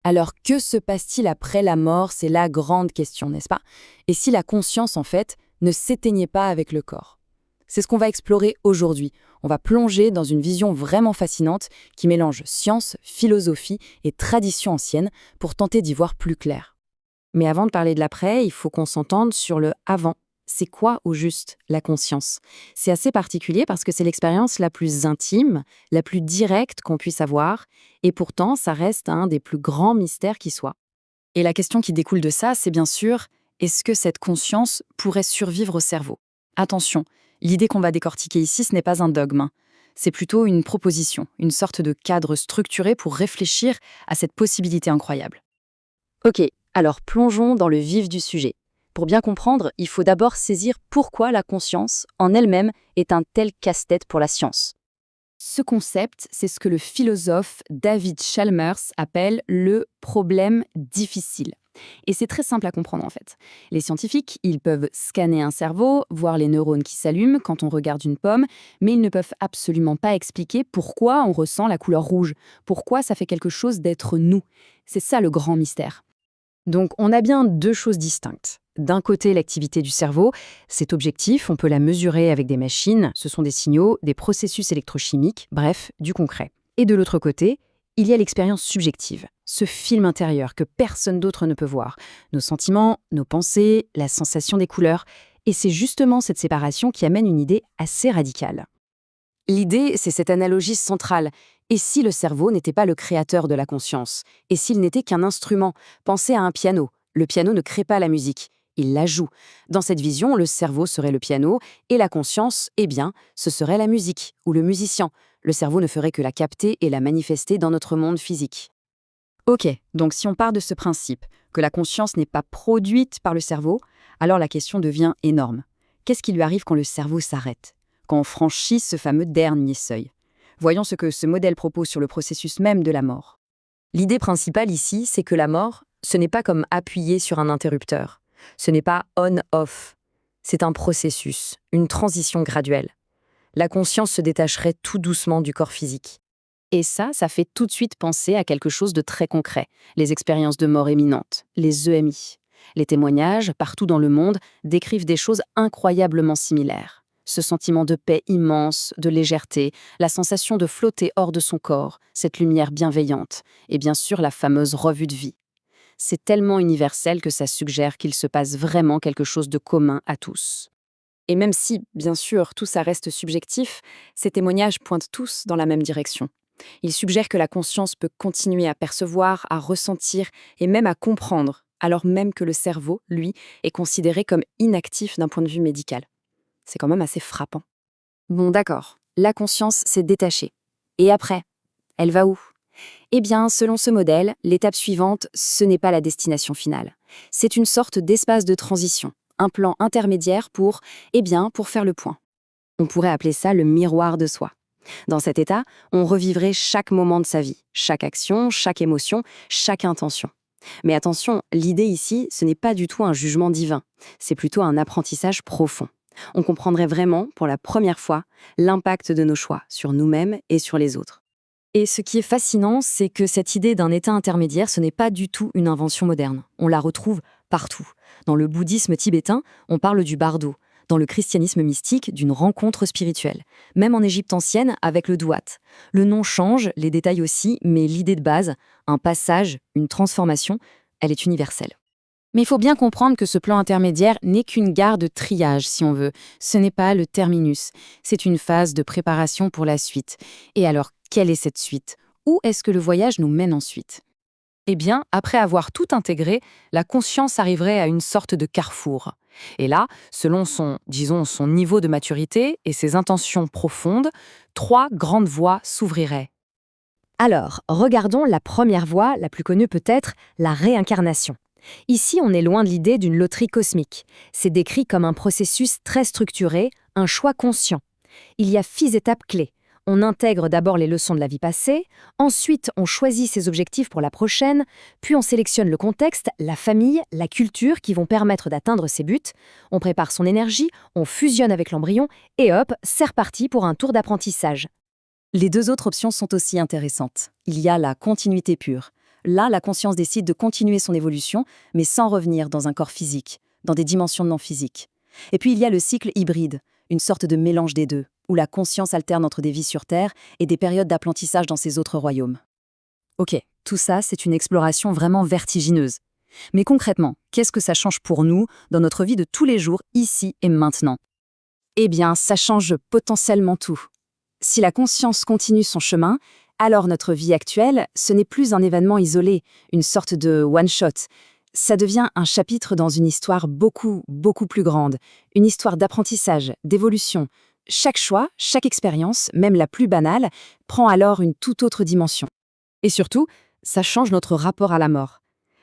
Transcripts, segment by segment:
Alors que se passe-t-il après la mort? C'est la grande question, n'est-ce pas? Et si la conscience, en fait, ne s'éteignait pas avec le corps? C'est ce qu'on va explorer aujourd'hui. On va plonger dans une vision vraiment fascinante qui mélange science, philosophie et tradition ancienne pour tenter d'y voir plus clair. Mais avant de parler de l'après, il faut qu'on s'entende sur le avant. C'est quoi au juste la conscience? C'est assez particulier parce que c'est l'expérience la plus intime, la plus directe qu'on puisse avoir, et pourtant ça reste un des plus grands mystères qui soit. Et la question qui découle de ça, c'est bien sûr, est-ce que cette conscience pourrait survivre au cerveau? Attention, l'idée qu'on va décortiquer ici, ce n'est pas un dogme, hein. C'est plutôt une proposition, une sorte de cadre structuré pour réfléchir à cette possibilité incroyable. Ok, alors plongeons dans le vif du sujet. Pour bien comprendre, il faut d'abord saisir pourquoi la conscience, en elle-même, est un tel casse-tête pour la science. Ce concept, c'est ce que le philosophe David Chalmers appelle le problème difficile. Et c'est très simple à comprendre en fait. Les scientifiques, ils peuvent scanner un cerveau, voir les neurones qui s'allument quand on regarde une pomme, mais ils ne peuvent absolument pas expliquer pourquoi on ressent la couleur rouge, pourquoi ça fait quelque chose d'être nous. C'est ça le grand mystère. Donc on a bien deux choses distinctes. D'un côté, l'activité du cerveau, c'est objectif, on peut la mesurer avec des machines, ce sont des signaux, des processus électrochimiques, bref, du concret. Et de l'autre côté, il y a l'expérience subjective, ce film intérieur que personne d'autre ne peut voir, nos sentiments, nos pensées, la sensation des couleurs, et c'est justement cette séparation qui amène une idée assez radicale. L'idée, c'est cette analogie centrale. Et si le cerveau n'était pas le créateur de la conscience? Et s'il n'était qu'un instrument? Pensez à un piano. Le piano ne crée pas la musique, il la joue. Dans cette vision, le cerveau serait le piano et la conscience, eh bien, ce serait la musique ou le musicien. Le cerveau ne ferait que la capter et la manifester dans notre monde physique. Ok, donc si on part de ce principe, que la conscience n'est pas produite par le cerveau, alors la question devient énorme. Qu'est-ce qui lui arrive quand le cerveau s'arrête? Quand on franchit ce fameux dernier seuil? Voyons ce que ce modèle propose sur le processus même de la mort. L'idée principale ici, c'est que la mort, ce n'est pas comme appuyer sur un interrupteur. Ce n'est pas on-off. C'est un processus, une transition graduelle. La conscience se détacherait tout doucement du corps physique. Et ça fait tout de suite penser à quelque chose de très concret, les expériences de mort imminente, les EMI. Les témoignages, partout dans le monde, décrivent des choses incroyablement similaires. Ce sentiment de paix immense, de légèreté, la sensation de flotter hors de son corps, cette lumière bienveillante, et bien sûr la fameuse revue de vie. C'est tellement universel que ça suggère qu'il se passe vraiment quelque chose de commun à tous. Et même si, bien sûr, tout ça reste subjectif, ces témoignages pointent tous dans la même direction. Ils suggèrent que la conscience peut continuer à percevoir, à ressentir et même à comprendre, alors même que le cerveau, lui, est considéré comme inactif d'un point de vue médical. C'est quand même assez frappant. Bon, d'accord, la conscience s'est détachée. Et après, elle va où? Eh bien, selon ce modèle, l'étape suivante, ce n'est pas la destination finale. C'est une sorte d'espace de transition, un plan intermédiaire pour faire le point. On pourrait appeler ça le miroir de soi. Dans cet état, on revivrait chaque moment de sa vie, chaque action, chaque émotion, chaque intention. Mais attention, l'idée ici, ce n'est pas du tout un jugement divin, c'est plutôt un apprentissage profond. On comprendrait vraiment, pour la première fois, l'impact de nos choix sur nous-mêmes et sur les autres. Et ce qui est fascinant, c'est que cette idée d'un état intermédiaire, ce n'est pas du tout une invention moderne. On la retrouve partout. Dans le bouddhisme tibétain, on parle du bardo. Dans le christianisme mystique, d'une rencontre spirituelle. Même en Égypte ancienne, avec le duat. Le nom change, les détails aussi, mais l'idée de base, un passage, une transformation, elle est universelle. Mais il faut bien comprendre que ce plan intermédiaire n'est qu'une gare de triage, si on veut. Ce n'est pas le terminus. C'est une phase de préparation pour la suite. Et alors, quelle est cette suite? Où est-ce que le voyage nous mène ensuite? Eh bien, après avoir tout intégré, la conscience arriverait à une sorte de carrefour. Et là, selon son niveau de maturité et ses intentions profondes, 3 grandes voies s'ouvriraient. Alors, regardons la première voie, la plus connue peut-être, la réincarnation. Ici, on est loin de l'idée d'une loterie cosmique. C'est décrit comme un processus très structuré, un choix conscient. Il y a 6 étapes clés. On intègre d'abord les leçons de la vie passée, ensuite on choisit ses objectifs pour la prochaine, puis on sélectionne le contexte, la famille, la culture qui vont permettre d'atteindre ses buts, on prépare son énergie, on fusionne avec l'embryon, et hop, c'est reparti pour un tour d'apprentissage. Les 2 autres options sont aussi intéressantes. Il y a la continuité pure. Là, la conscience décide de continuer son évolution, mais sans revenir dans un corps physique, dans des dimensions non physiques. Et puis il y a le cycle hybride, une sorte de mélange des deux, où la conscience alterne entre des vies sur Terre et des périodes d'apprentissage dans ces autres royaumes. Ok, tout ça, c'est une exploration vraiment vertigineuse. Mais concrètement, qu'est-ce que ça change pour nous dans notre vie de tous les jours, ici et maintenant? Eh bien, ça change potentiellement tout. Si la conscience continue son chemin, alors notre vie actuelle, ce n'est plus un événement isolé, une sorte de one-shot. Ça devient un chapitre dans une histoire beaucoup, beaucoup plus grande, une histoire d'apprentissage, d'évolution. Chaque choix, chaque expérience, même la plus banale, prend alors une toute autre dimension. Et surtout, ça change notre rapport à la mort.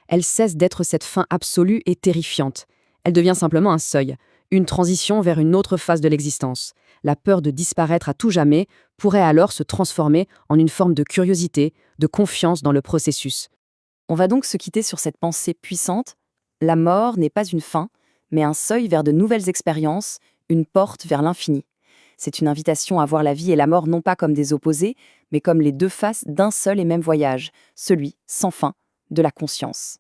Elle cesse d'être cette fin absolue et terrifiante. Elle devient simplement un seuil, une transition vers une autre phase de l'existence. La peur de disparaître à tout jamais pourrait alors se transformer en une forme de curiosité, de confiance dans le processus. On va donc se quitter sur cette pensée puissante. La mort n'est pas une fin, mais un seuil vers de nouvelles expériences, une porte vers l'infini. C'est une invitation à voir la vie et la mort non pas comme des opposés, mais comme les deux faces d'un seul et même voyage, celui, sans fin, de la conscience.